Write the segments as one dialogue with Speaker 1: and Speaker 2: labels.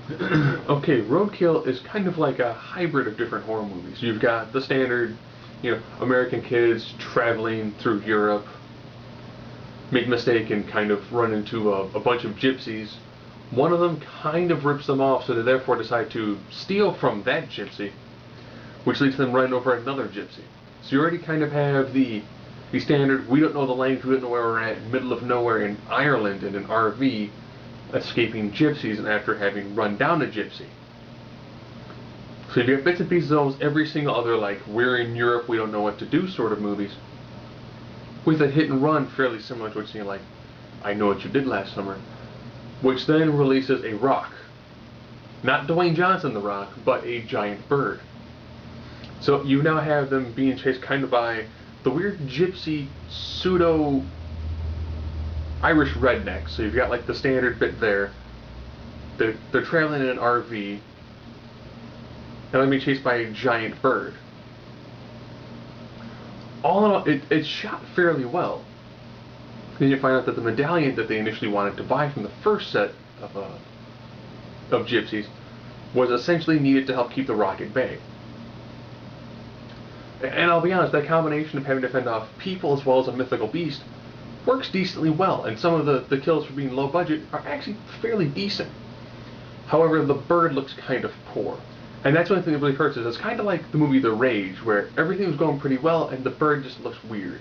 Speaker 1: Okay, Roadkill is kind of like a hybrid of different horror movies. You've got the standard, American kids traveling through Europe, make a mistake and kind of run into a bunch of gypsies. One of them kind of rips them off, so they therefore decide to steal from that gypsy, which leads to them running over another gypsy. So you already kind of have the standard, we don't know the language, we don't know where we're at, middle of nowhere in Ireland in an RV, escaping gypsies and after having run down a gypsy. So you get bits and pieces of those every single other, like, we're in Europe, we don't know what to do sort of movies, with a hit and run fairly similar to what you've seen, like I Know What You Did Last Summer, which then releases a rock. Not Dwayne Johnson the Rock, but a giant bird. So you now have them being chased kind of by the weird gypsy pseudo Irish rednecks. So you've got like the standard bit there. They're traveling in an RV and they're being chased by a giant bird. All in all, it's shot fairly well. Then you find out that the medallion that they initially wanted to buy from the first set of gypsies was essentially needed to help keep the rock at bay. And I'll be honest, that combination of having to fend off people as well as a mythical beast works decently well, and some of the kills for being low budget are actually fairly decent. However, the bird looks kind of poor. And that's one thing that really hurts, is it's kind of like the movie The Rage, where everything was going pretty well and the bird just looks weird.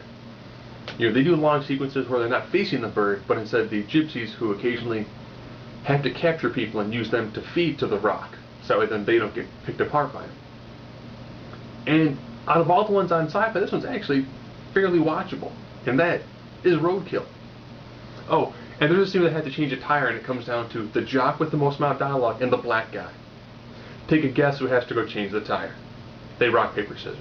Speaker 1: They do long sequences where they're not facing the bird, but instead the gypsies who occasionally have to capture people and use them to feed to the rock, so that way then they don't get picked apart by them. And out of all the ones on SyFy, this one's actually fairly watchable, and that is Roadkill. Oh, and there's a scene where they had to change a tire, and it comes down to the jock with the most amount of dialogue and the black guy. Take a guess who has to go change the tire. They rock, paper, scissors.